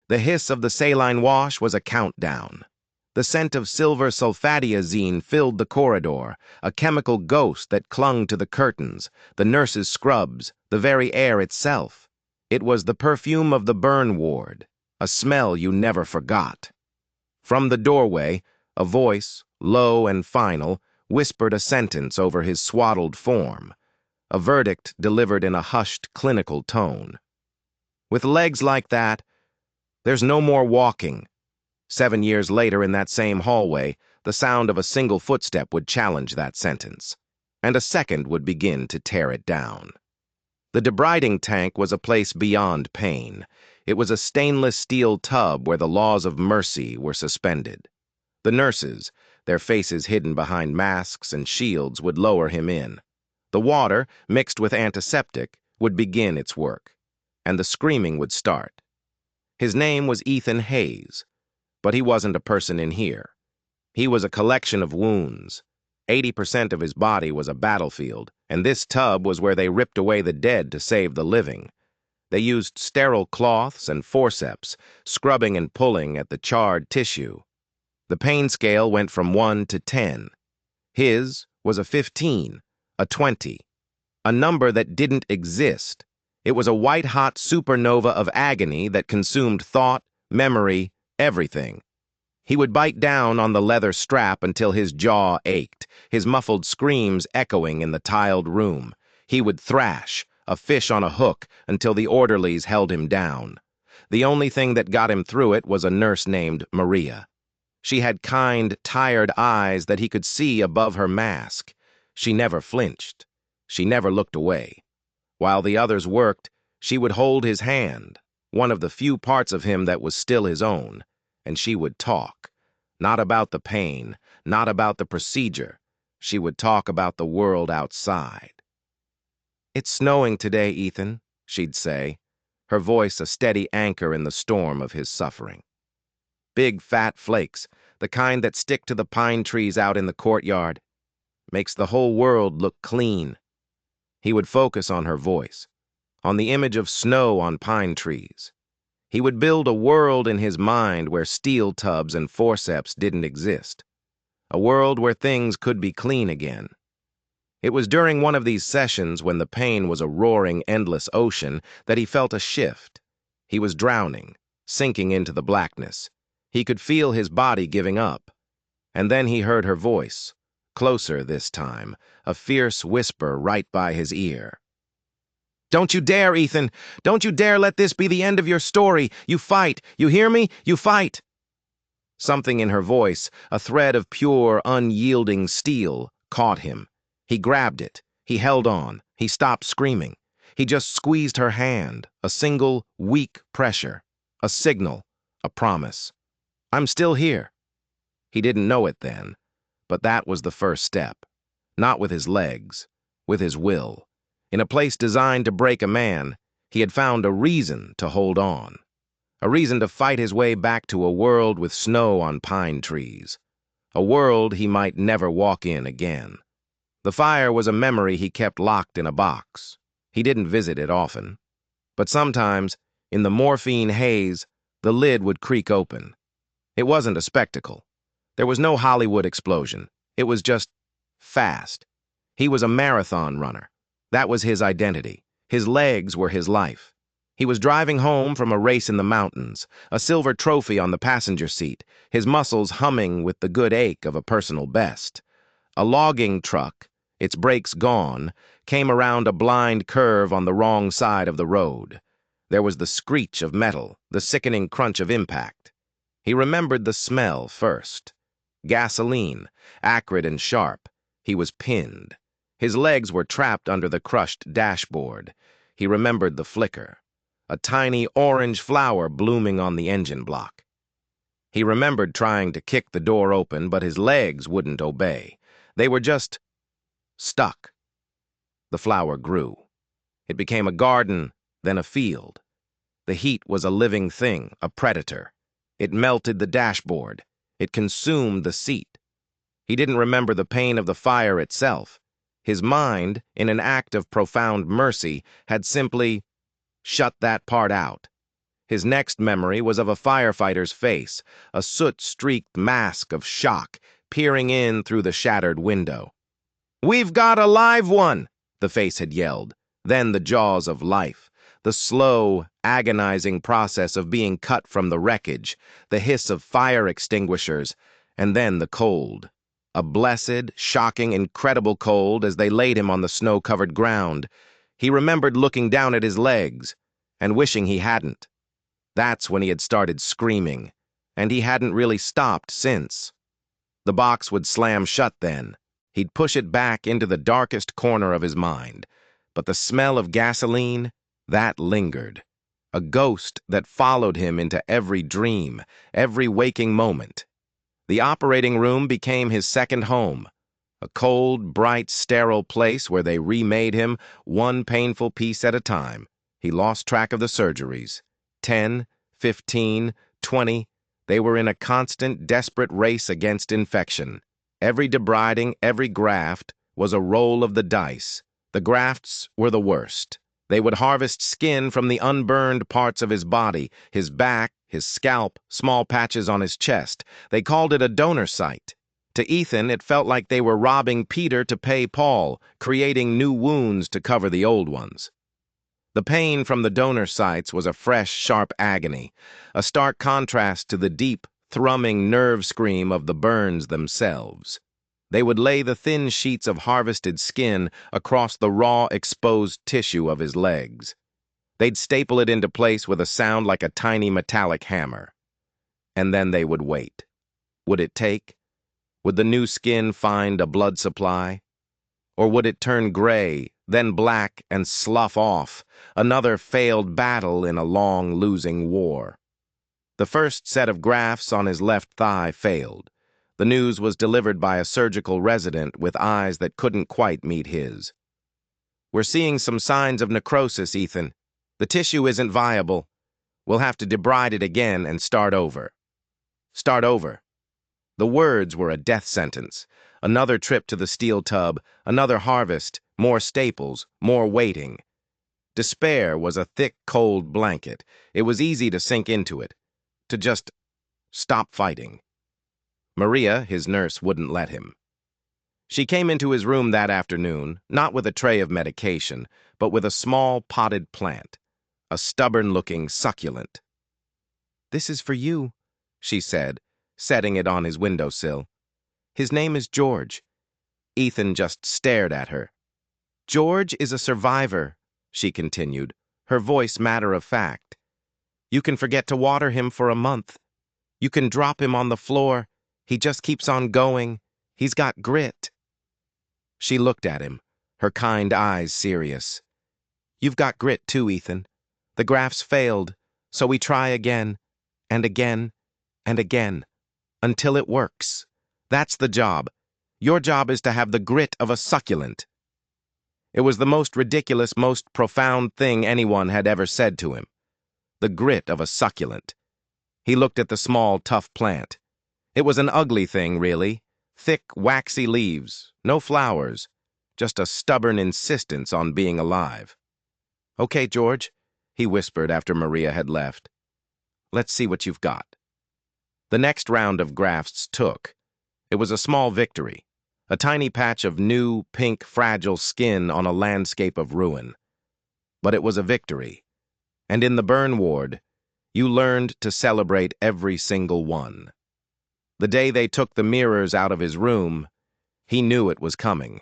The hiss of the saline wash was a countdown. The scent of silver sulfadiazine filled the corridor, a chemical ghost that clung to the curtains, the nurses' scrubs, the very air itself. It was the perfume of the burn ward, a smell you never forgot. From the doorway, a voice, low and final, whispered a sentence over his swaddled form, a verdict delivered in a hushed, clinical tone. With legs like that, there's no more walking. 7 years later in that same hallway, the sound of a single footstep would challenge that sentence, and a second would begin to tear it down. The debriding tank was a place beyond pain. It was a stainless steel tub where the laws of mercy were suspended. The nurses, their faces hidden behind masks and shields, would lower him in. The water, mixed with antiseptic, would begin its work, and the screaming would start. His name was Ethan Hayes. But he wasn't a person in here. He was a collection of wounds. 80% of his body was a battlefield, and this tub was where they ripped away the dead to save the living. They used sterile cloths and forceps, scrubbing and pulling at the charred tissue. The pain scale went from 1 to 10. His was a 15, a 20, a number that didn't exist. It was a white-hot supernova of agony that consumed thought, memory, everything. He would bite down on the leather strap until his jaw ached, his muffled screams echoing in the tiled room. He would thrash, a fish on a hook, until the orderlies held him down. The only thing that got him through it was a nurse named Maria. She had kind, tired eyes that he could see above her mask. She never flinched. She never looked away. While the others worked, she would hold his hand, one of the few parts of him that was still his own, and she would talk. Not about the pain, not about the procedure. She would talk about the world outside. "It's snowing today, Ethan," she'd say, her voice a steady anchor in the storm of his suffering. Big fat flakes, the kind that stick to the pine trees out in the courtyard. Makes the whole world look clean. He would focus on her voice, on the image of snow on pine trees. He would build a world in his mind where steel tubs and forceps didn't exist. A world where things could be clean again. It was during one of these sessions, when the pain was a roaring, endless ocean, that he felt a shift. He was drowning, sinking into the blackness. He could feel his body giving up. And then he heard her voice, closer this time, a fierce whisper right by his ear. "Don't you dare, Ethan! Don't you dare let this be the end of your story! You fight! You hear me? You fight!" Something in her voice, a thread of pure, unyielding steel, caught him. He grabbed it. He held on. He stopped screaming. He just squeezed her hand, a single, weak pressure, a signal, a promise. "I'm still here." He didn't know it then, but that was the first step. Not with his legs, with his will. In a place designed to break a man, he had found a reason to hold on. A reason to fight his way back to a world with snow on pine trees. A world he might never walk in again. The fire was a memory he kept locked in a box. He didn't visit it often. But sometimes, in the morphine haze, the lid would creak open. It wasn't a spectacle. There was no Hollywood explosion. It was just fast. He was a marathon runner. That was his identity. His legs were his life. He was driving home from a race in the mountains, a silver trophy on the passenger seat, his muscles humming with the good ache of a personal best. A logging truck, its brakes gone, came around a blind curve on the wrong side of the road. There was the screech of metal, the sickening crunch of impact. He remembered the smell first. Gasoline, acrid and sharp. He was pinned. His legs were trapped under the crushed dashboard. He remembered the flicker. A tiny orange flower blooming on the engine block. He remembered trying to kick the door open, but his legs wouldn't obey. They were just stuck. The flower grew. It became a garden, then a field. The heat was a living thing, a predator. It melted the dashboard. It consumed the seat. He didn't remember the pain of the fire itself. His mind, in an act of profound mercy, had simply shut that part out. His next memory was of a firefighter's face, a soot-streaked mask of shock, peering in through the shattered window. "We've got a live one!" the face had yelled. Then the jaws of life, the slow, agonizing process of being cut from the wreckage, the hiss of fire extinguishers, and then the cold. A blessed, shocking, incredible cold as they laid him on the snow-covered ground. He remembered looking down at his legs and wishing he hadn't. That's when he had started screaming, and he hadn't really stopped since. The box would slam shut then. He'd push it back into the darkest corner of his mind. But the smell of gasoline, that lingered. A ghost that followed him into every dream, every waking moment. The operating room became his second home. A cold, bright, sterile place where they remade him, one painful piece at a time. He lost track of the surgeries. 10, 15, 20. They were in a constant, desperate race against infection. Every debriding, every graft was a roll of the dice. The grafts were the worst. They would harvest skin from the unburned parts of his body, his back, his scalp, small patches on his chest. They called it a donor site. To Ethan, it felt like they were robbing Peter to pay Paul, creating new wounds to cover the old ones. The pain from the donor sites was a fresh, sharp agony, a stark contrast to the deep, thrumming nerve scream of the burns themselves. They would lay the thin sheets of harvested skin across the raw, exposed tissue of his legs. They'd staple it into place with a sound like a tiny metallic hammer. And then they would wait. Would it take? Would the new skin find a blood supply? Or would it turn gray, then black, and slough off, another failed battle in a long, losing war? The first set of grafts on his left thigh failed. The news was delivered by a surgical resident with eyes that couldn't quite meet his. "We're seeing some signs of necrosis, Ethan. The tissue isn't viable. We'll have to debride it again and start over." Start over. The words were a death sentence. Another trip to the steel tub, another harvest, more staples, more waiting. Despair was a thick, cold blanket. It was easy to sink into it, to just stop fighting. Maria, his nurse, wouldn't let him. She came into his room that afternoon, not with a tray of medication, but with a small potted plant, a stubborn-looking succulent. "This is for you," she said, setting it on his windowsill. "His name is George." Ethan just stared at her. "George is a survivor," she continued, her voice matter-of-fact. "You can forget to water him for a month. You can drop him on the floor. He just keeps on going. He's got grit." She looked at him, her kind eyes serious. "You've got grit too, Ethan. The grafts failed, so we try again, and again, and again, until it works. That's the job. Your job is to have the grit of a succulent." It was the most ridiculous, most profound thing anyone had ever said to him. The grit of a succulent. He looked at the small, tough plant. It was an ugly thing, really. Thick, waxy leaves, no flowers, just a stubborn insistence on being alive. "Okay, George," he whispered after Maria had left. "Let's see what you've got." The next round of grafts took. It was a small victory, a tiny patch of new, pink, fragile skin on a landscape of ruin. But it was a victory. And in the burn ward, you learned to celebrate every single one. The day they took the mirrors out of his room, he knew it was coming.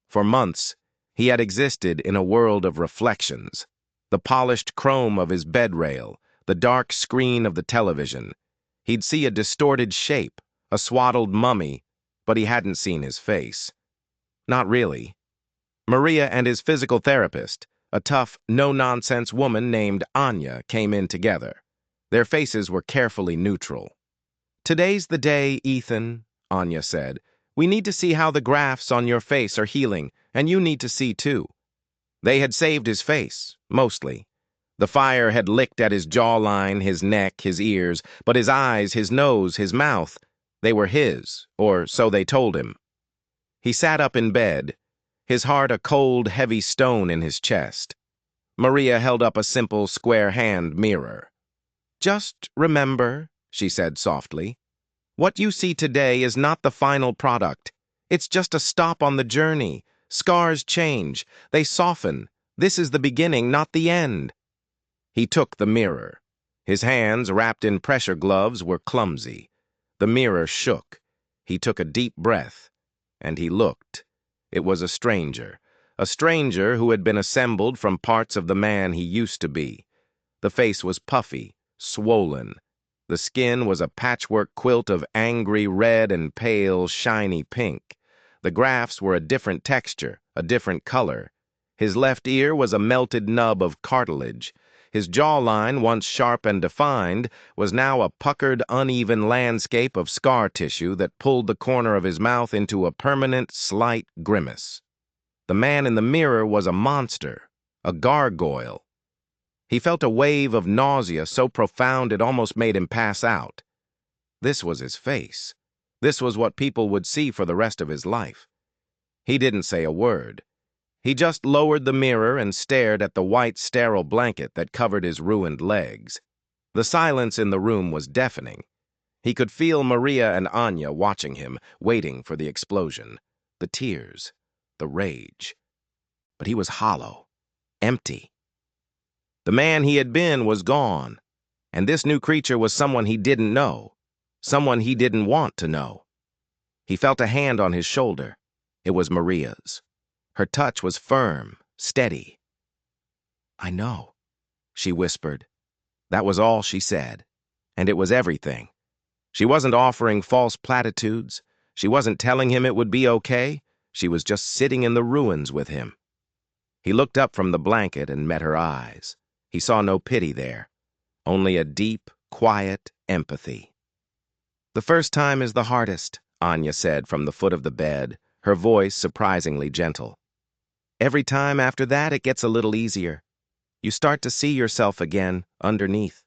For months, he had existed in a world of reflections. The polished chrome of his bed rail, the dark screen of the television. He'd see a distorted shape, a swaddled mummy, but he hadn't seen his face. Not really. Maria and his physical therapist, a tough, no-nonsense woman named Anya, came in together. Their faces were carefully neutral. "Today's the day, Ethan," Anya said. "We need to see how the grafts on your face are healing, and you need to see too." They had saved his face, mostly. The fire had licked at his jawline, his neck, his ears, but his eyes, his nose, his mouth, they were his, or so they told him. He sat up in bed, his heart a cold, heavy stone in his chest. Maria held up a simple, square-hand mirror. Just remember, she said softly, what you see today is not the final product. It's just a stop on the journey. Scars change. They soften. This is the beginning, not the end. He took the mirror. His hands, wrapped in pressure gloves, were clumsy. The mirror shook. He took a deep breath, and he looked. It was a stranger who had been assembled from parts of the man he used to be. The face was puffy, swollen. The skin was a patchwork quilt of angry red and pale, shiny pink. The grafts were a different texture, a different color. His left ear was a melted nub of cartilage. His jawline, once sharp and defined, was now a puckered, uneven landscape of scar tissue that pulled the corner of his mouth into a permanent, slight grimace. The man in the mirror was a monster, a gargoyle. He felt a wave of nausea so profound it almost made him pass out. This was his face. This was what people would see for the rest of his life. He didn't say a word. He just lowered the mirror and stared at the white, sterile blanket that covered his ruined legs. The silence in the room was deafening. He could feel Maria and Anya watching him, waiting for the explosion, the tears, the rage. But he was hollow, empty. The man he had been was gone, and this new creature was someone he didn't know, someone he didn't want to know. He felt a hand on his shoulder. It was Maria's. Her touch was firm, steady. "I know," she whispered. That was all she said, and it was everything. She wasn't offering false platitudes. She wasn't telling him it would be okay. She was just sitting in the ruins with him. He looked up from the blanket and met her eyes. He saw no pity there, only a deep, quiet empathy. "The first time is the hardest," Anya said from the foot of the bed, her voice surprisingly gentle. "Every time after that, it gets a little easier. You start to see yourself again, underneath.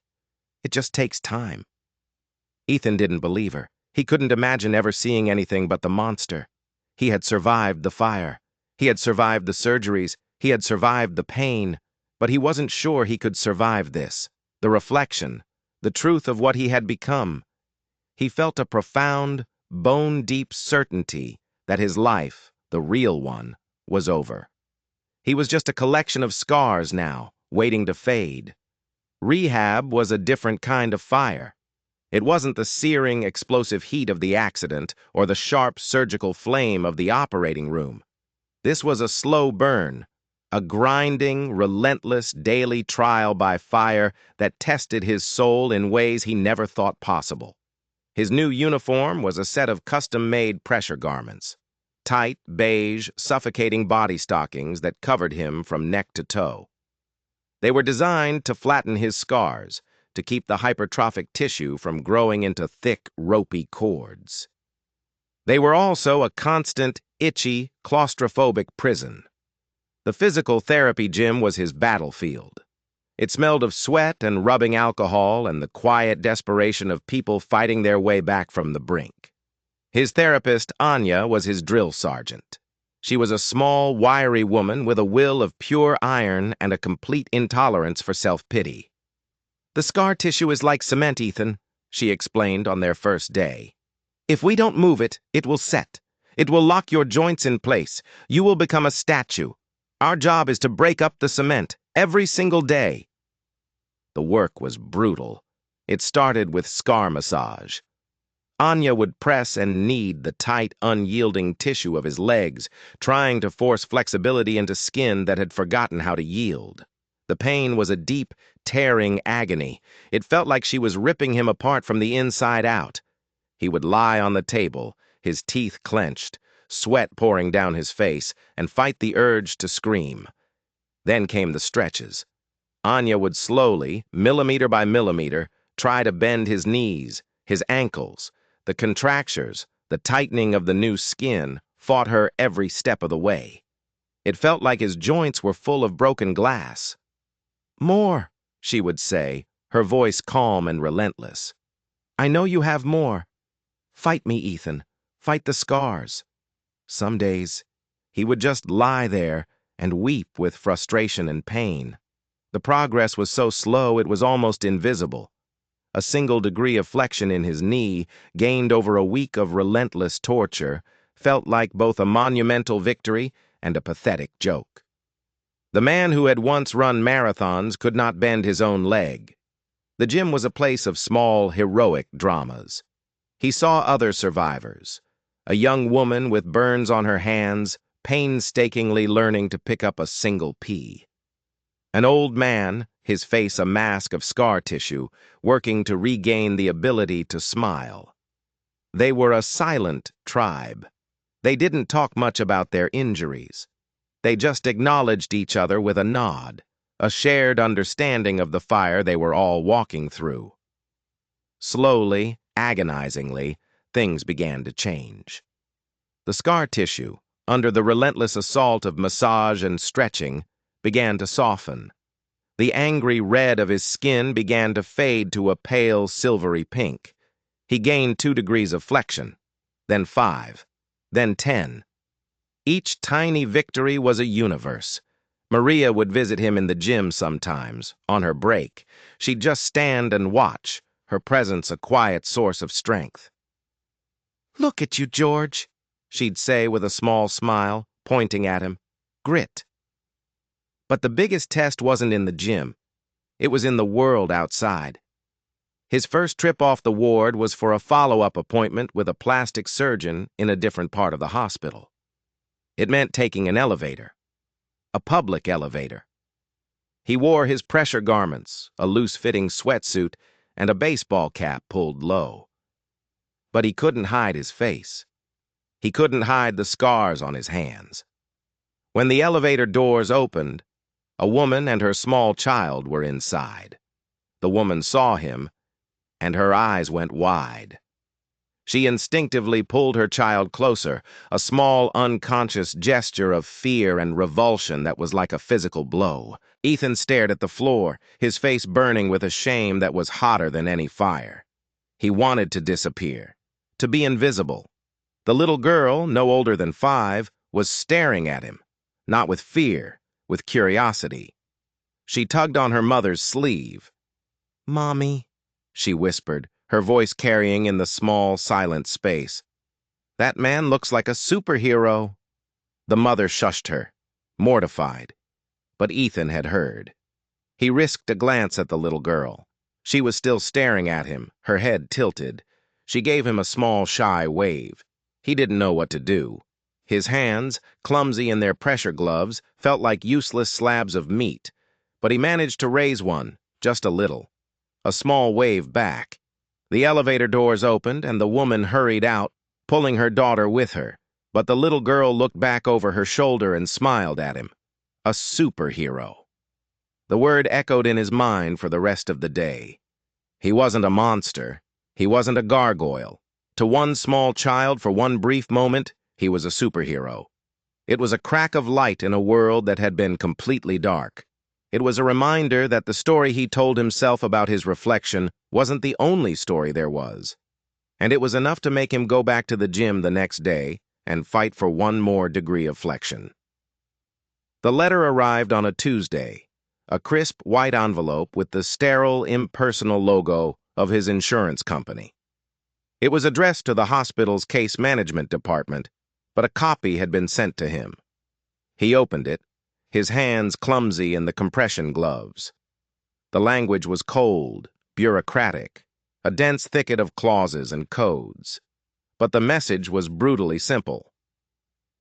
It just takes time." Ethan didn't believe her. He couldn't imagine ever seeing anything but the monster. He had survived the fire. He had survived the surgeries. He had survived the pain. But he wasn't sure he could survive this, the reflection, the truth of what he had become. He felt a profound, bone-deep certainty that his life, the real one, was over. He was just a collection of scars now, waiting to fade. Rehab was a different kind of fire. It wasn't the searing, explosive heat of the accident or the sharp surgical flame of the operating room. This was a slow burn, a grinding, relentless daily trial by fire that tested his soul in ways he never thought possible. His new uniform was a set of custom-made pressure garments, tight, beige, suffocating body stockings that covered him from neck to toe. They were designed to flatten his scars, to keep the hypertrophic tissue from growing into thick, ropey cords. They were also a constant, itchy, claustrophobic prison. The physical therapy gym was his battlefield. It smelled of sweat and rubbing alcohol and the quiet desperation of people fighting their way back from the brink. His therapist, Anya, was his drill sergeant. She was a small, wiry woman with a will of pure iron and a complete intolerance for self-pity. "The scar tissue is like cement, Ethan," she explained on their first day. "If we don't move it, it will set. It will lock your joints in place. You will become a statue. Our job is to break up the cement, every single day." The work was brutal. It started with scar massage. Anya would press and knead the tight, unyielding tissue of his legs, trying to force flexibility into skin that had forgotten how to yield. The pain was a deep, tearing agony. It felt like she was ripping him apart from the inside out. He would lie on the table, his teeth clenched, sweat pouring down his face, and fight the urge to scream. Then came the stretches. Anya would slowly, millimeter by millimeter, try to bend his knees, his ankles. The contractures, the tightening of the new skin, fought her every step of the way. It felt like his joints were full of broken glass. "More," she would say, her voice calm and relentless. "I know you have more. Fight me, Ethan. Fight the scars." Some days, he would just lie there and weep with frustration and pain. The progress was so slow it was almost invisible. A single degree of flexion in his knee, gained over a week of relentless torture, felt like both a monumental victory and a pathetic joke. The man who had once run marathons could not bend his own leg. The gym was a place of small, heroic dramas. He saw other survivors. A young woman with burns on her hands, painstakingly learning to pick up a single pea. An old man, his face a mask of scar tissue, working to regain the ability to smile. They were a silent tribe. They didn't talk much about their injuries. They just acknowledged each other with a nod, a shared understanding of the fire they were all walking through. Slowly, agonizingly, things began to change. The scar tissue, under the relentless assault of massage and stretching, began to soften. The angry red of his skin began to fade to a pale silvery pink. He gained 2 degrees of flexion, then 5, then 10. Each tiny victory was a universe. Maria would visit him in the gym sometimes, on her break. She'd just stand and watch, her presence a quiet source of strength. "Look at you, George," she'd say with a small smile, pointing at him. "Grit." But the biggest test wasn't in the gym. It was in the world outside. His first trip off the ward was for a follow-up appointment with a plastic surgeon in a different part of the hospital. It meant taking an elevator. A public elevator. He wore his pressure garments, a loose-fitting sweatsuit, and a baseball cap pulled low. But he couldn't hide his face. He couldn't hide the scars on his hands. When the elevator doors opened, a woman and her small child were inside. The woman saw him, and her eyes went wide. She instinctively pulled her child closer, a small, unconscious gesture of fear and revulsion that was like a physical blow. Ethan stared at the floor, his face burning with a shame that was hotter than any fire. He wanted to disappear, to be invisible. The little girl, no older than 5, was staring at him, not with fear, with curiosity. She tugged on her mother's sleeve. "Mommy," she whispered, her voice carrying in the small, silent space. "That man looks like a superhero." The mother shushed her, mortified. But Ethan had heard. He risked a glance at the little girl. She was still staring at him, her head tilted. She gave him a small, shy wave. He didn't know what to do. His hands, clumsy in their pressure gloves, felt like useless slabs of meat. But he managed to raise one, just a little. A small wave back. The elevator doors opened, and the woman hurried out, pulling her daughter with her. But the little girl looked back over her shoulder and smiled at him. A superhero. The word echoed in his mind for the rest of the day. He wasn't a monster. He wasn't a gargoyle. To one small child, for one brief moment, he was a superhero. It was a crack of light in a world that had been completely dark. It was a reminder that the story he told himself about his reflection wasn't the only story there was. And it was enough to make him go back to the gym the next day and fight for 1 more degree of flexion. The letter arrived on a Tuesday, a crisp white envelope with the sterile, impersonal logo of his insurance company. It was addressed to the hospital's case management department, but a copy had been sent to him. He opened it, his hands clumsy in the compression gloves. The language was cold, bureaucratic, a dense thicket of clauses and codes. But the message was brutally simple.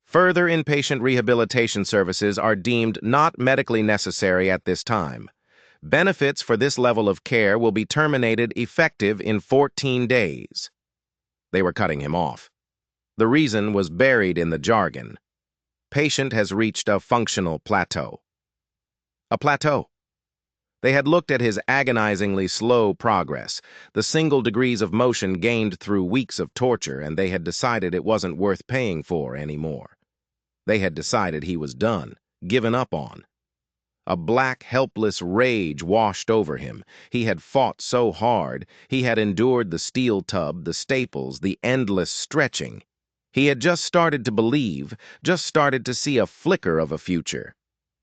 Further inpatient rehabilitation services are deemed not medically necessary at this time. Benefits for this level of care will be terminated effective in 14 days. They were cutting him off. The reason was buried in the jargon. Patient has reached a functional plateau. A plateau. They had looked at his agonizingly slow progress, the single degrees of motion gained through weeks of torture, and they had decided it wasn't worth paying for anymore. They had decided he was done, given up on. A black, helpless rage washed over him. He had fought so hard. He had endured the steel tub, the staples, the endless stretching. He had just started to believe, just started to see a flicker of a future.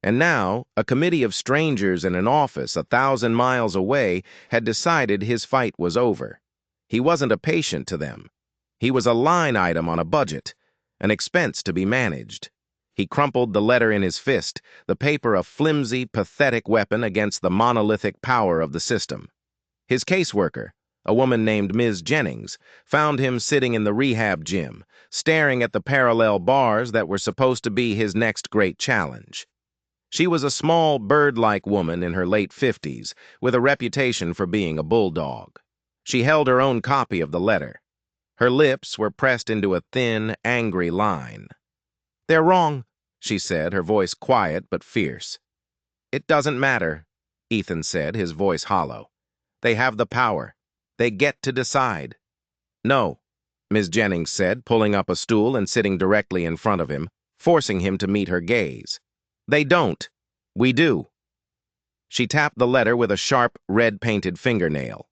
And now, a committee of strangers in an office 1,000 miles away had decided his fight was over. He wasn't a patient to them. He was a line item on a budget, an expense to be managed. He crumpled the letter in his fist, the paper a flimsy, pathetic weapon against the monolithic power of the system. His caseworker, a woman named Ms. Jennings, found him sitting in the rehab gym, staring at the parallel bars that were supposed to be his next great challenge. She was a small, bird-like woman in her late 50s, with a reputation for being a bulldog. She held her own copy of the letter. Her lips were pressed into a thin, angry line. "They're wrong," she said, her voice quiet but fierce. "It doesn't matter," Ethan said, his voice hollow. "They have the power. They get to decide." "No," Ms. Jennings said, pulling up a stool and sitting directly in front of him, forcing him to meet her gaze. "They don't. We do." She tapped the letter with a sharp, red-painted fingernail.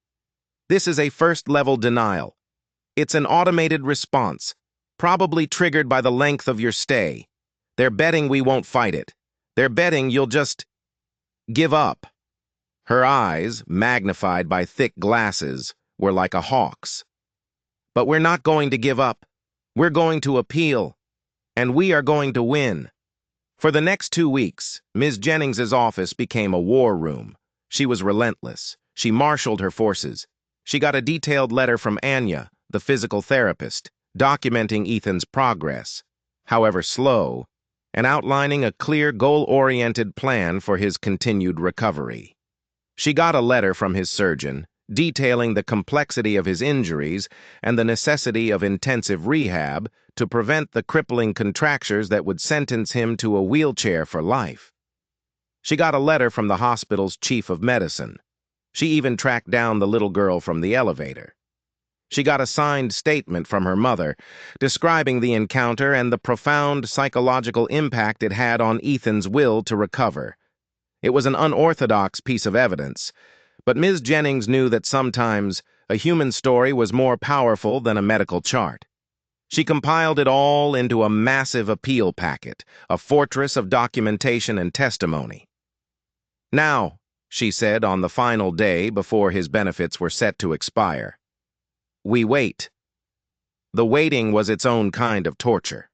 "This is a first-level denial. It's an automated response, probably triggered by the length of your stay. They're betting we won't fight it. They're betting you'll just give up." Her eyes, magnified by thick glasses, were like a hawk's. "But we're not going to give up. We're going to appeal. And we are going to win." For the next 2 weeks, Ms. Jennings's office became a war room. She was relentless. She marshaled her forces. She got a detailed letter from Anya, the physical therapist, documenting Ethan's progress, however slow, and outlining a clear, goal-oriented plan for his continued recovery. She got a letter from his surgeon, detailing the complexity of his injuries and the necessity of intensive rehab to prevent the crippling contractures that would sentence him to a wheelchair for life. She got a letter from the hospital's chief of medicine. She even tracked down the little girl from the elevator. She got a signed statement from her mother, describing the encounter and the profound psychological impact it had on Ethan's will to recover. It was an unorthodox piece of evidence, but Ms. Jennings knew that sometimes a human story was more powerful than a medical chart. She compiled it all into a massive appeal packet, a fortress of documentation and testimony. "Now," she said on the final day before his benefits were set to expire, "we wait." The waiting was its own kind of torture.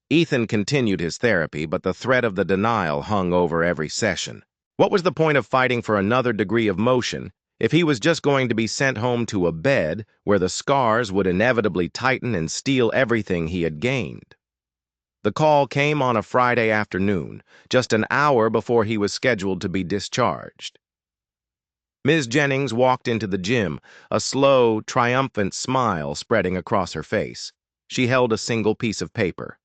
Ethan continued his therapy, but the threat of the denial hung over every session. What was the point of fighting for another degree of motion if he was just going to be sent home to a bed where the scars would inevitably tighten and steal everything he had gained? The call came on a Friday afternoon, just an hour before he was scheduled to be discharged. Ms. Jennings walked into the gym, a slow, triumphant smile spreading across her face. She held a single piece of paper.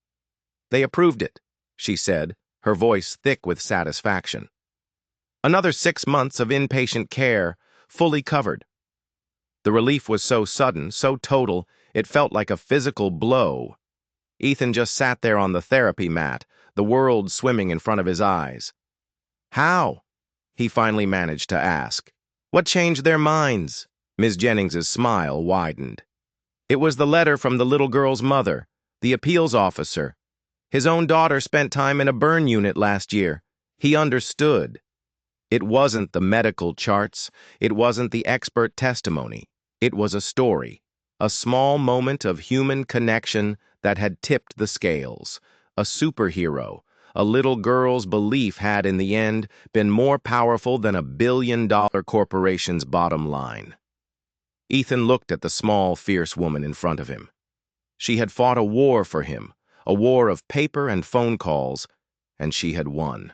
"They approved it," she said, her voice thick with satisfaction. "Another 6 months of inpatient care, fully covered." The relief was so sudden, so total, it felt like a physical blow. Ethan just sat there on the therapy mat, the world swimming in front of his eyes. "How?" he finally managed to ask. "What changed their minds?" Ms. Jennings's smile widened. "It was the letter from the little girl's mother, the appeals officer. His own daughter spent time in a burn unit last year. He understood. It wasn't the medical charts. It wasn't the expert testimony. It was a story, a small moment of human connection that had tipped the scales. A superhero. A little girl's belief had, in the end, been more powerful than $1 billion corporation's bottom line. Ethan looked at the small, fierce woman in front of him. She had fought a war for him, a war of paper and phone calls, and she had won.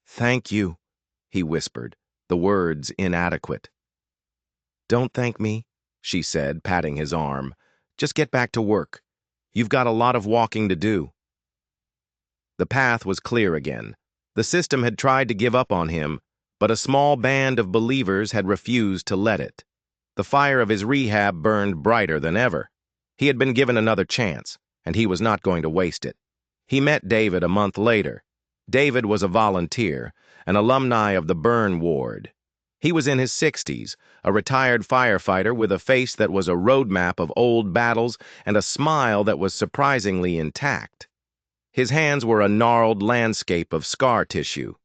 "Thank you," he whispered, the words inadequate. "Don't thank me," she said, patting his arm. "Just get back to work. You've got a lot of walking to do." The path was clear again. The system had tried to give up on him, but a small band of believers had refused to let it. The fire of his rehab burned brighter than ever. He had been given another chance, and he was not going to waste it. He met David a month later. David was a volunteer, an alumni of the burn ward. He was in his 60s, a retired firefighter with a face that was a roadmap of old battles and a smile that was surprisingly intact. His hands were a gnarled landscape of scar tissue.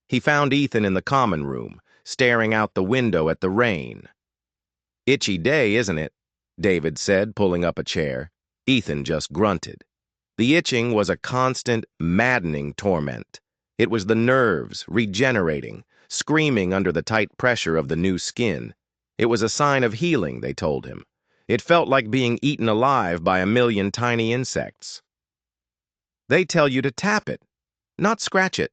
He found Ethan in the common room, staring out the window at the rain. "Itchy day, isn't it?" David said, pulling up a chair. Ethan just grunted. The itching was a constant, maddening torment. It was the nerves, regenerating, screaming under the tight pressure of the new skin. It was a sign of healing, they told him. It felt like being eaten alive by a million tiny insects. "They tell you to tap it, not scratch it,"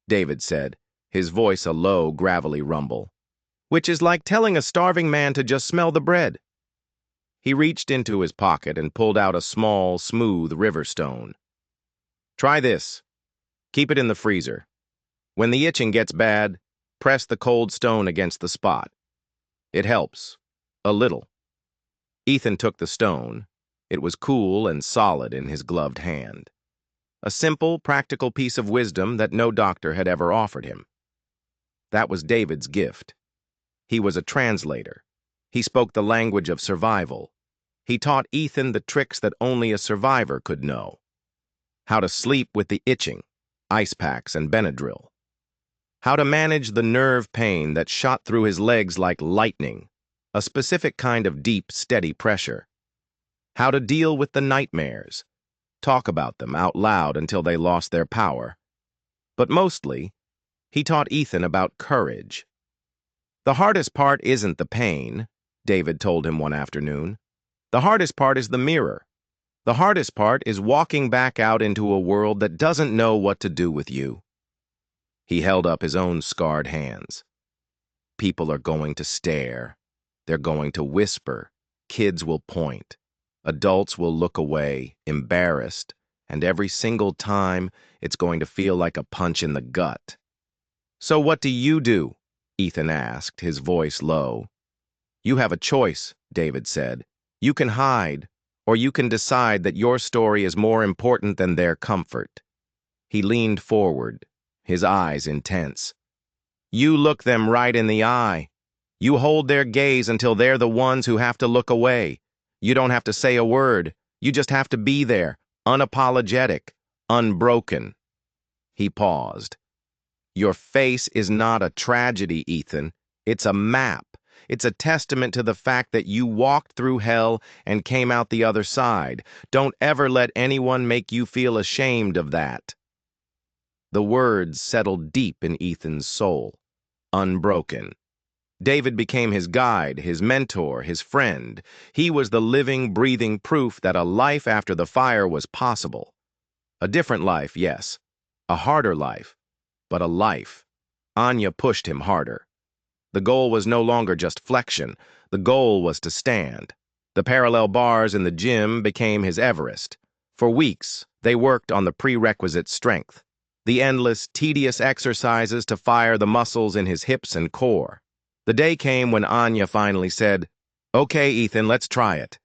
David said, his voice a low, gravelly rumble. "Which is like telling a starving man to just smell the bread." He reached into his pocket and pulled out a small, smooth river stone. "Try this. Keep it in the freezer. When the itching gets bad, press the cold stone against the spot. It helps. A little." Ethan took the stone. It was cool and solid in his gloved hand. A simple, practical piece of wisdom that no doctor had ever offered him. That was David's gift. He was a translator. He spoke the language of survival. He taught Ethan the tricks that only a survivor could know. How to sleep with the itching, ice packs and Benadryl. How to manage the nerve pain that shot through his legs like lightning, a specific kind of deep, steady pressure. How to deal with the nightmares, talk about them out loud until they lost their power. But mostly, he taught Ethan about courage. "The hardest part isn't the pain," David told him one afternoon. "The hardest part is the mirror. The hardest part is walking back out into a world that doesn't know what to do with you." He held up his own scarred hands. "People are going to stare. They're going to whisper. Kids will point. Adults will look away, embarrassed, and every single time, it's going to feel like a punch in the gut." "So what do you do?" Ethan asked, his voice low. "You have a choice," David said. "You can hide, or you can decide that your story is more important than their comfort." He leaned forward, his eyes intense. "You look them right in the eye. You hold their gaze until they're the ones who have to look away. You don't have to say a word. You just have to be there, unapologetic, unbroken." He paused. "Your face is not a tragedy, Ethan. It's a map. It's a testament to the fact that you walked through hell and came out the other side. Don't ever let anyone make you feel ashamed of that." The words settled deep in Ethan's soul. Unbroken. David became his guide, his mentor, his friend. He was the living, breathing proof that a life after the fire was possible. A different life, yes. A harder life. But a life. Anya pushed him harder. The goal was no longer just flexion. The goal was to stand. The parallel bars in the gym became his Everest. For weeks, they worked on the prerequisite strength. The endless, tedious exercises to fire the muscles in his hips and core. The day came when Anya finally said, "Okay, Ethan, let's try it."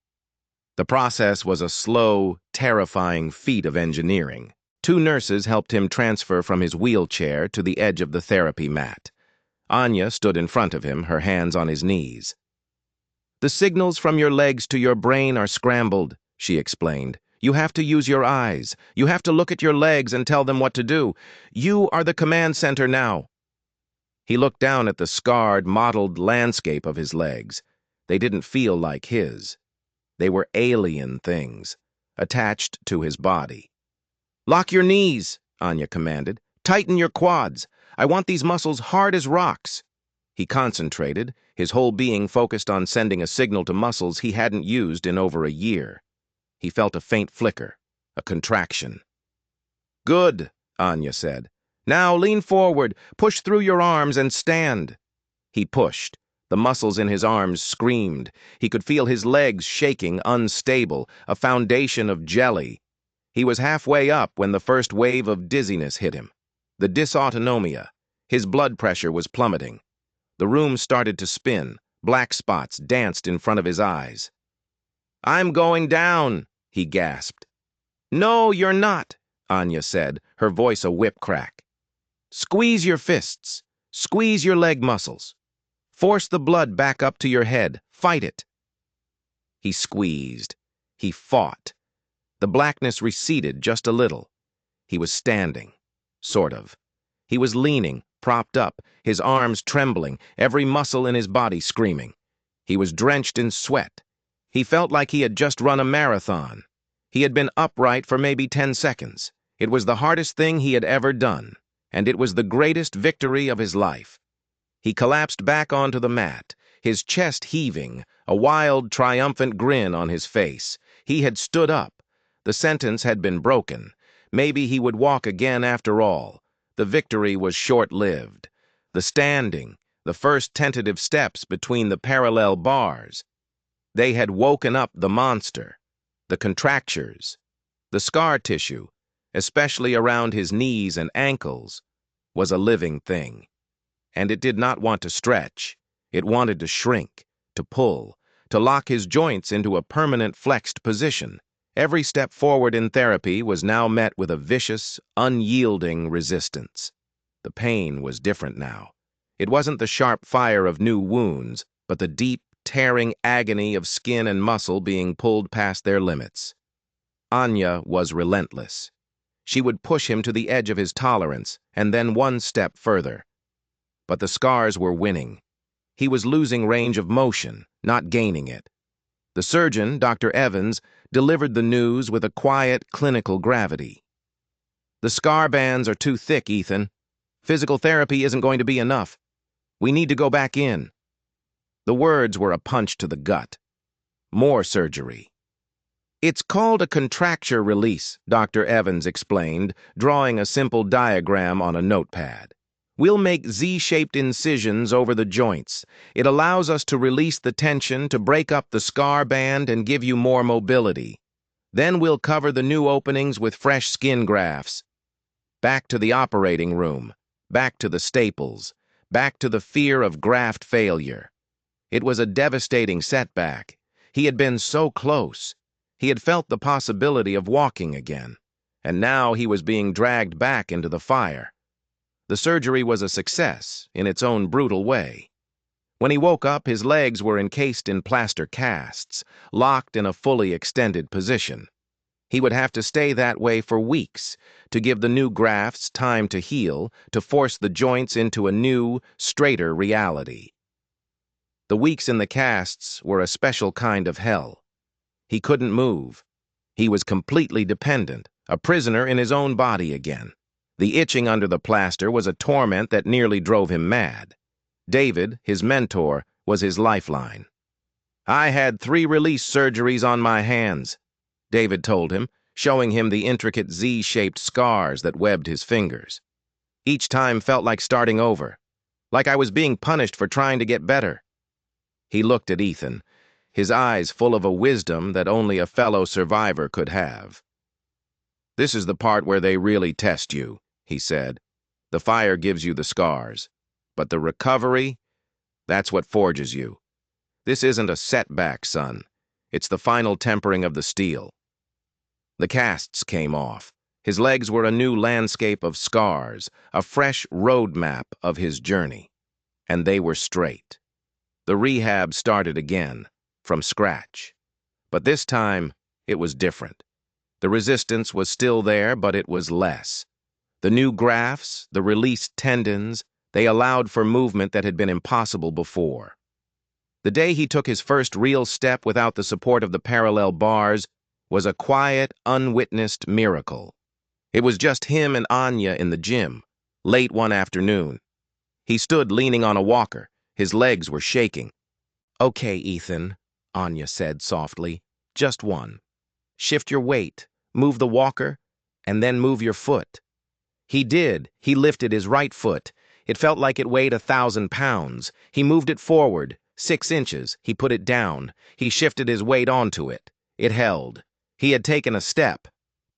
The process was a slow, terrifying feat of engineering. 2 nurses helped him transfer from his wheelchair to the edge of the therapy mat. Anya stood in front of him, her hands on his knees. "The signals from your legs to your brain are scrambled," she explained. "You have to use your eyes. You have to look at your legs and tell them what to do. You are the command center now." He looked down at the scarred, mottled landscape of his legs. They didn't feel like his. They were alien things, attached to his body. "Lock your knees," Anya commanded. "Tighten your quads. I want these muscles hard as rocks." He concentrated, his whole being focused on sending a signal to muscles he hadn't used in over a year. He felt a faint flicker, a contraction. "Good," Anya said. "Now lean forward, push through your arms and stand." He pushed. The muscles in his arms screamed. He could feel his legs shaking, unstable, a foundation of jelly. He was halfway up when the first wave of dizziness hit him. The dysautonomia. His blood pressure was plummeting. The room started to spin. Black spots danced in front of his eyes. "I'm going down," he gasped. "No, you're not," Anya said, her voice a whip crack. "Squeeze your fists. Squeeze your leg muscles. Force the blood back up to your head. Fight it." He squeezed. He fought. The blackness receded just a little. He was standing. Sort of. He was leaning, propped up, his arms trembling, every muscle in his body screaming. He was drenched in sweat. He felt like he had just run a marathon. He had been upright for maybe 10 seconds. It was the hardest thing he had ever done, and it was the greatest victory of his life. He collapsed back onto the mat, his chest heaving, a wild, triumphant grin on his face. He had stood up. The sentence had been broken. Maybe he would walk again after all. The victory was short-lived. The standing, the first tentative steps between the parallel bars. They had woken up the monster, the contractures, the scar tissue, especially around his knees and ankles, was a living thing. And it did not want to stretch. It wanted to shrink, to pull, to lock his joints into a permanent flexed position. Every step forward in therapy was now met with a vicious, unyielding resistance. The pain was different now. It wasn't the sharp fire of new wounds, but the deep, tearing agony of skin and muscle being pulled past their limits. Anya was relentless. She would push him to the edge of his tolerance, and then one step further. But the scars were winning. He was losing range of motion, not gaining it. The surgeon, Dr. Evans, delivered the news with a quiet, clinical gravity. "The scar bands are too thick, Ethan. Physical therapy isn't going to be enough. We need to go back in." The words were a punch to the gut. More surgery. "It's called a contracture release," Dr. Evans explained, drawing a simple diagram on a notepad. "We'll make Z-shaped incisions over the joints. It allows us to release the tension, to break up the scar band and give you more mobility. Then we'll cover the new openings with fresh skin grafts." Back to the operating room. Back to the staples. Back to the fear of graft failure. It was a devastating setback. He had been so close. He had felt the possibility of walking again. And now he was being dragged back into the fire. The surgery was a success, in its own brutal way. When he woke up, his legs were encased in plaster casts, locked in a fully extended position. He would have to stay that way for weeks, to give the new grafts time to heal, to force the joints into a new, straighter reality. The weeks in the casts were a special kind of hell. He couldn't move. He was completely dependent, a prisoner in his own body again. The itching under the plaster was a torment that nearly drove him mad. David, his mentor, was his lifeline. "I had 3 release surgeries on my hands," David told him, showing him the intricate Z-shaped scars that webbed his fingers. "Each time felt like starting over, like I was being punished for trying to get better." He looked at Ethan, his eyes full of a wisdom that only a fellow survivor could have. "This is the part where they really test you," he said. "The fire gives you the scars, but the recovery, that's what forges you. This isn't a setback, son. It's the final tempering of the steel." The casts came off. His legs were a new landscape of scars, a fresh road map of his journey. And they were straight. The rehab started again, from scratch. But this time, it was different. The resistance was still there, but it was less. The new grafts, the released tendons, they allowed for movement that had been impossible before. The day he took his first real step without the support of the parallel bars was a quiet, unwitnessed miracle. It was just him and Anya in the gym, late one afternoon. He stood leaning on a walker. His legs were shaking. "Okay, Ethan," Anya said softly. "Just one. Shift your weight, move the walker, and then move your foot." He did. He lifted his right foot. It felt like it weighed 1,000 pounds. He moved it forward, 6 inches. He put it down. He shifted his weight onto it. It held. He had taken a step.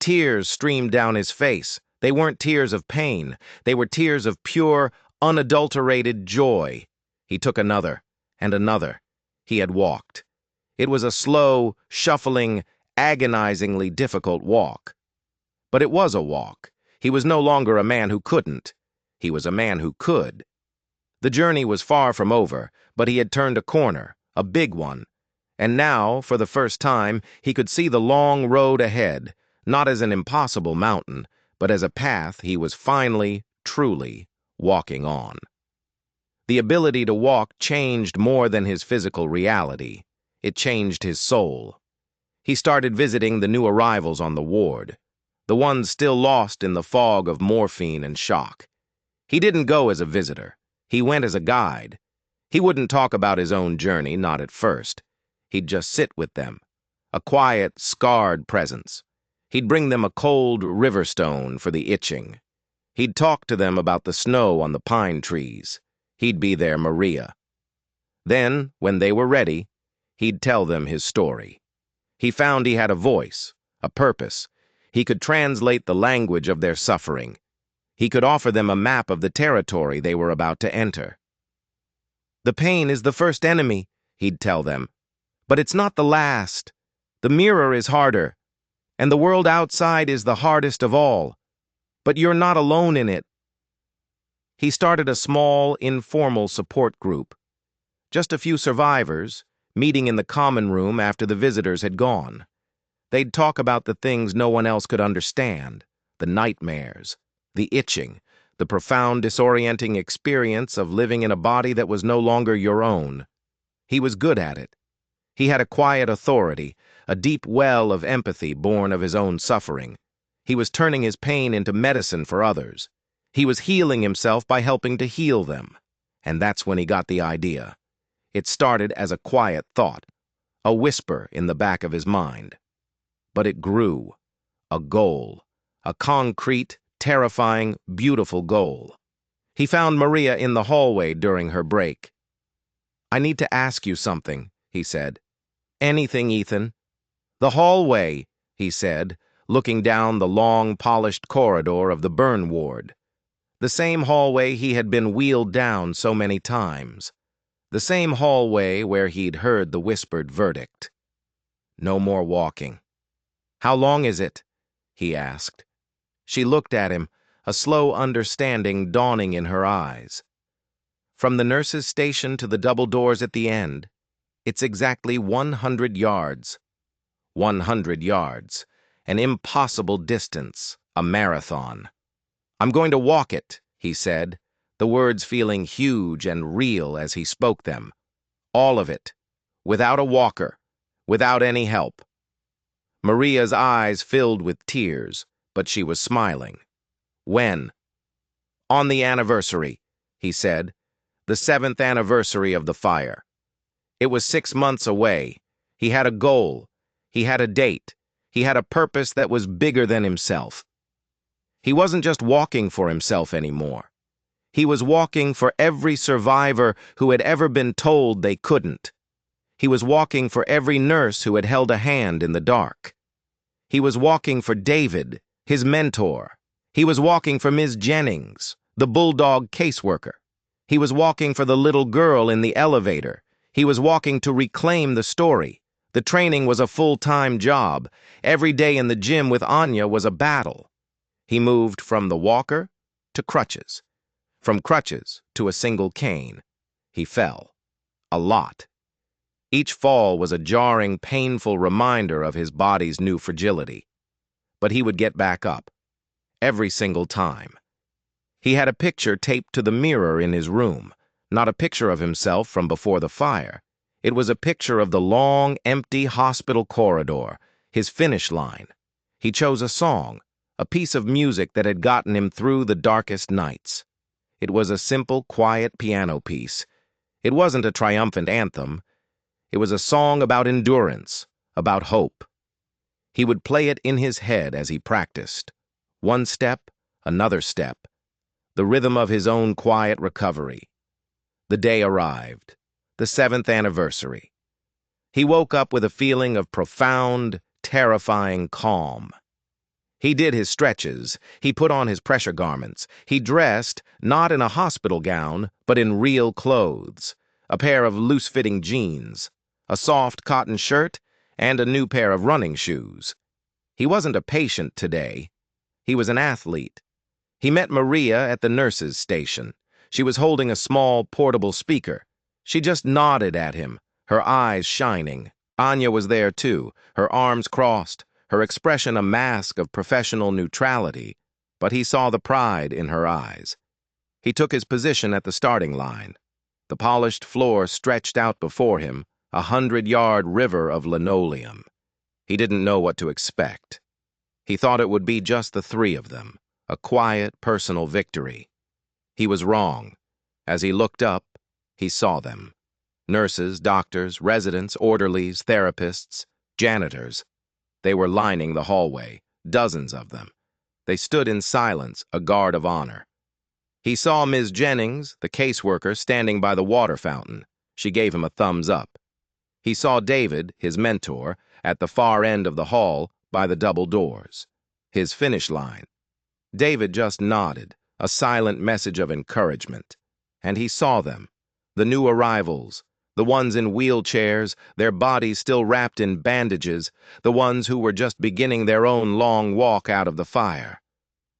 Tears streamed down his face. They weren't tears of pain. They were tears of pure, unadulterated joy. He took another, and another. He had walked. It was a slow, shuffling, agonizingly difficult walk. But it was a walk. He was no longer a man who couldn't. He was a man who could. The journey was far from over, but he had turned a corner, a big one. And now, for the first time, he could see the long road ahead, not as an impossible mountain, but as a path he was finally, truly walking on. The ability to walk changed more than his physical reality. It changed his soul. He started visiting the new arrivals on the ward, the ones still lost in the fog of morphine and shock. He didn't go as a visitor. He went as a guide. He wouldn't talk about his own journey, not at first. He'd just sit with them, a quiet, scarred presence. He'd bring them a cold river stone for the itching. He'd talk to them about the snow on the pine trees. He'd be their Maria. Then, when they were ready, he'd tell them his story. He found he had a voice, a purpose. He could translate the language of their suffering. He could offer them a map of the territory they were about to enter. The pain is the first enemy, he'd tell them. But it's not the last. The mirror is harder, and the world outside is the hardest of all. But you're not alone in it. He started a small, informal support group. Just a few survivors, meeting in the common room after the visitors had gone. They'd talk about the things no one else could understand, the nightmares, the itching, the profound disorienting experience of living in a body that was no longer your own. He was good at it. He had a quiet authority, a deep well of empathy born of his own suffering. He was turning his pain into medicine for others. He was healing himself by helping to heal them. And that's when he got the idea. It started as a quiet thought, a whisper in the back of his mind. But it grew, a goal, a concrete, terrifying, beautiful goal. He found Maria in the hallway during her break. "I need to ask you something," he said. "Anything, Ethan." "The hallway," he said, looking down the long, polished corridor of the burn ward. The same hallway he had been wheeled down so many times. The same hallway where he'd heard the whispered verdict. No more walking. "How long is it?" he asked. She looked at him, a slow understanding dawning in her eyes. "From the nurse's station to the double doors at the end, it's exactly 100 yards. 100 yards. An impossible distance, a marathon. I'm going to walk it," he said, the words feeling huge and real as he spoke them. "All of it. Without a walker. Without any help." Maria's eyes filled with tears, but she was smiling. "When?" "On the anniversary," he said. "The 7th anniversary of the fire." It was 6 months away. He had a goal. He had a date. He had a purpose that was bigger than himself. He wasn't just walking for himself anymore. He was walking for every survivor who had ever been told they couldn't. He was walking for every nurse who had held a hand in the dark. He was walking for David, his mentor. He was walking for Ms. Jennings, the bulldog caseworker. He was walking for the little girl in the elevator. He was walking to reclaim the story. The training was a full-time job. Every day in the gym with Anya was a battle. He moved from the walker to crutches. From crutches to a single cane. He fell. A lot. Each fall was a jarring, painful reminder of his body's new fragility. But he would get back up. Every single time. He had a picture taped to the mirror in his room. Not a picture of himself from before the fire. It was a picture of the long, empty hospital corridor, his finish line. He chose a song, a piece of music that had gotten him through the darkest nights. It was a simple, quiet piano piece. It wasn't a triumphant anthem. It was a song about endurance, about hope. He would play it in his head as he practiced. One step, another step. The rhythm of his own quiet recovery. The day arrived. The 7th anniversary. He woke up with a feeling of profound, terrifying calm. He did his stretches. He put on his pressure garments. He dressed, not in a hospital gown, but in real clothes. A pair of loose-fitting jeans, a soft cotton shirt, and a new pair of running shoes. He wasn't a patient today. He was an athlete. He met Maria at the nurse's station. She was holding a small, portable speaker. She just nodded at him, her eyes shining. Anya was there too, her arms crossed, her expression a mask of professional neutrality. but he saw the pride in her eyes. He took his position at the starting line. The polished floor stretched out before him, a 100-yard river of linoleum. He didn't know what to expect. He thought it would be just the three of them, a quiet, personal victory. He was wrong. As he looked up, he saw them. Nurses, doctors, residents, orderlies, therapists, janitors. They were lining the hallway, dozens of them. They stood in silence, a guard of honor. He saw Ms. Jennings, the caseworker, standing by the water fountain. She gave him a thumbs up. He saw David, his mentor, at the far end of the hall by the double doors. His finish line. David just nodded, a silent message of encouragement. And he saw them, the new arrivals, the ones in wheelchairs, their bodies still wrapped in bandages, the ones who were just beginning their own long walk out of the fire.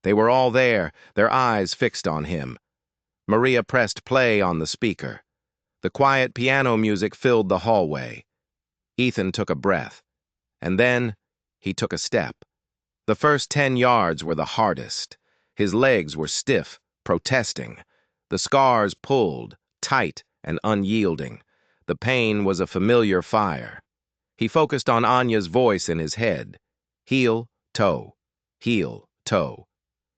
They were all there, their eyes fixed on him. Maria pressed play on the speaker. The quiet piano music filled the hallway. Ethan took a breath, and then he took a step. The first 10 yards were the hardest. His legs were stiff, protesting. The scars pulled, tight and unyielding. The pain was a familiar fire. He focused on Anya's voice in his head. Heel, toe, heel, toe.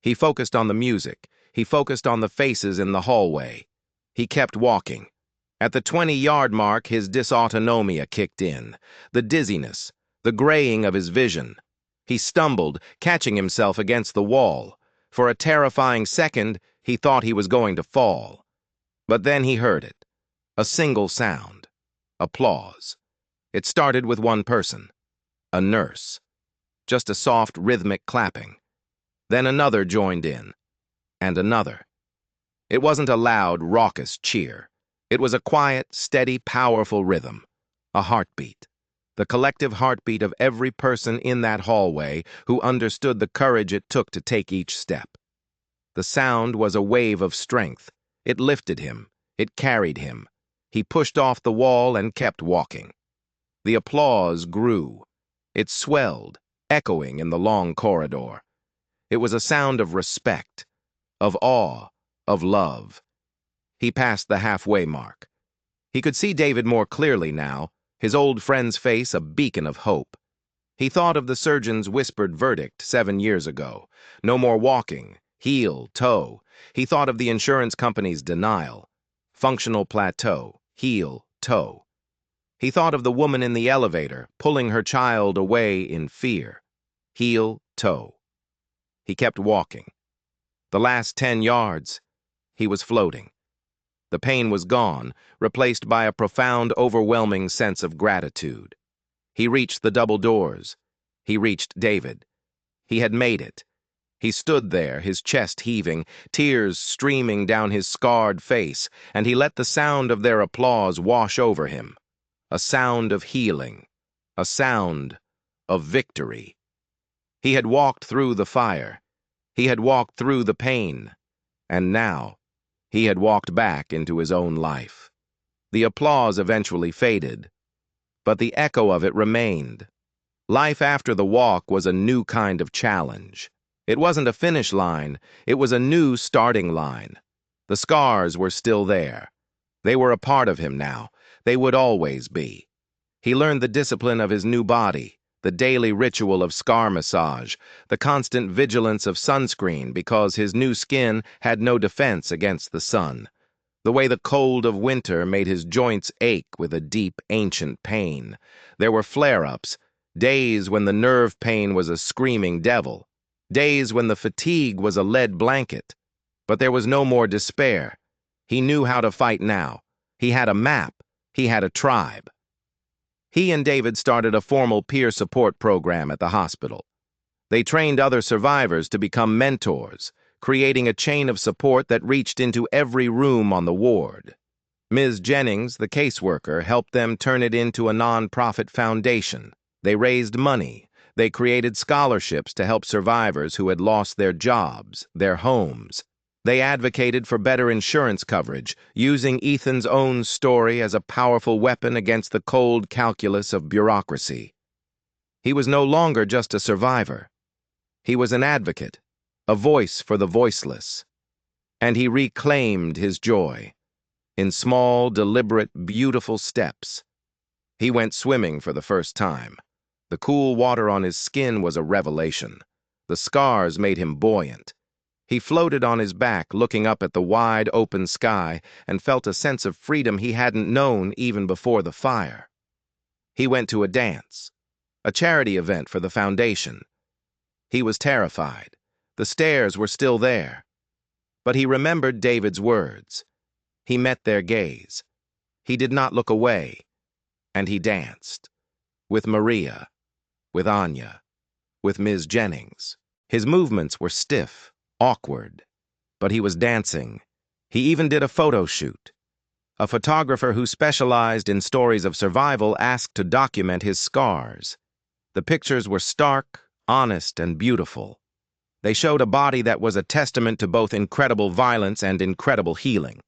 He focused on the music. He focused on the faces in the hallway. He kept walking. At the 20-yard mark, his dysautonomia kicked in, the dizziness, the graying of his vision. He stumbled, catching himself against the wall. For a terrifying second, he thought he was going to fall. But then he heard it. A single sound. Applause. It started with one person. A nurse. Just a soft, rhythmic clapping. Then another joined in. And another. It wasn't a loud, raucous cheer. It was a quiet, steady, powerful rhythm. A heartbeat. The collective heartbeat of every person in that hallway who understood the courage it took to take each step. The sound was a wave of strength. It lifted him. It carried him. He pushed off the wall and kept walking. The applause grew. It swelled, echoing in the long corridor. It was a sound of respect, of awe, of love. He passed the halfway mark. He could see David more clearly now, his old friend's face a beacon of hope. He thought of the surgeon's whispered verdict 7 years ago. No more walking, heel, toe. He thought of the insurance company's denial. Functional plateau, heel, toe. He thought of the woman in the elevator, pulling her child away in fear. Heel, toe. He kept walking. The last 10 yards, he was floating. The pain was gone, replaced by a profound, overwhelming sense of gratitude. He reached the double doors. He reached David. He had made it. He stood there, his chest heaving, tears streaming down his scarred face, and he let the sound of their applause wash over him. A sound of healing. A sound of victory. He had walked through the fire. He had walked through the pain. And now, he had walked back into his own life. The applause eventually faded, but the echo of it remained. Life after the walk was a new kind of challenge. It wasn't a finish line, it was a new starting line. The scars were still there. They were a part of him now. They would always be. He learned the discipline of his new body, the daily ritual of scar massage, the constant vigilance of sunscreen because his new skin had no defense against the sun. The way the cold of winter made his joints ache with a deep, ancient pain. There were flare-ups, days when the nerve pain was a screaming devil, days when the fatigue was a lead blanket. But there was no more despair. He knew how to fight now. He had a map. He had a tribe. He and David started a formal peer support program at the hospital. They trained other survivors to become mentors, creating a chain of support that reached into every room on the ward. Ms. Jennings, the caseworker, helped them turn it into a non-profit foundation. They raised money. They created scholarships to help survivors who had lost their jobs, their homes. They advocated for better insurance coverage, using Ethan's own story as a powerful weapon against the cold calculus of bureaucracy. He was no longer just a survivor. He was an advocate, a voice for the voiceless. And he reclaimed his joy in small, deliberate, beautiful steps. He went swimming for the first time. The cool water on his skin was a revelation. The scars made him buoyant. He floated on his back, looking up at the wide, open sky, and felt a sense of freedom he hadn't known even before the fire. He went to a dance, a charity event for the foundation. He was terrified. The stairs were still there. But he remembered David's words. He met their gaze. He did not look away. And he danced. With Maria. With Anya. With Ms. Jennings. His movements were stiff, awkward. But he was dancing. He even did a photo shoot. A photographer who specialized in stories of survival asked to document his scars. The pictures were stark, honest, and beautiful. They showed a body that was a testament to both incredible violence and incredible healing.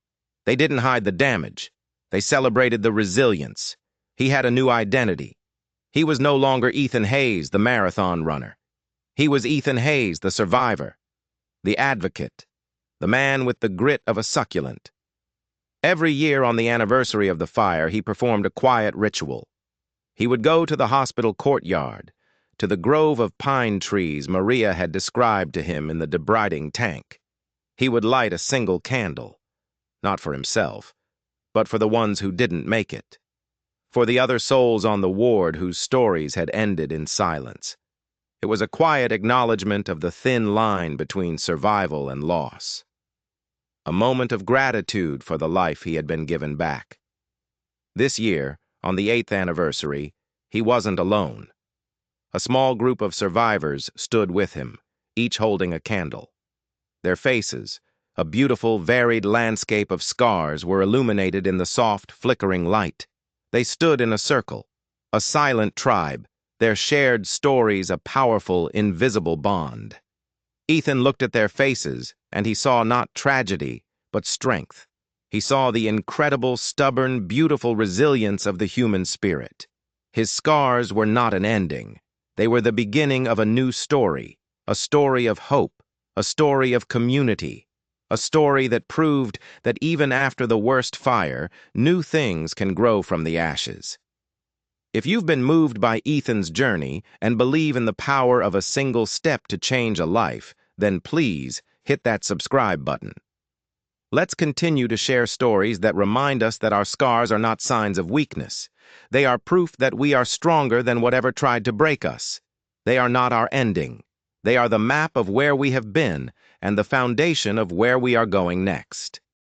They didn't hide the damage. They celebrated the resilience. He had a new identity. He was no longer Ethan Hayes, the marathon runner. He was Ethan Hayes, the survivor, the advocate, the man with the grit of a succulent. Every year on the anniversary of the fire, he performed a quiet ritual. He would go to the hospital courtyard, to the grove of pine trees Maria had described to him in the debriding tank. He would light a single candle, not for himself, but for the ones who didn't make it, for the other souls on the ward whose stories had ended in silence. It was a quiet acknowledgement of the thin line between survival and loss. A moment of gratitude for the life he had been given back. This year, on the 8th anniversary, he wasn't alone. A small group of survivors stood with him, each holding a candle. Their faces, a beautiful, varied landscape of scars, were illuminated in the soft, flickering light. They stood in a circle, a silent tribe, their shared stories a powerful, invisible bond. Ethan looked at their faces, and he saw not tragedy, but strength. He saw the incredible, stubborn, beautiful resilience of the human spirit. His scars were not an ending. They were the beginning of a new story, a story of hope, a story of community, a story that proved that even after the worst fire, new things can grow from the ashes. If you've been moved by Ethan's journey and believe in the power of a single step to change a life, then please hit that subscribe button. Let's continue to share stories that remind us that our scars are not signs of weakness. They are proof that we are stronger than whatever tried to break us. They are not our ending. They are the map of where we have been and the foundation of where we are going next.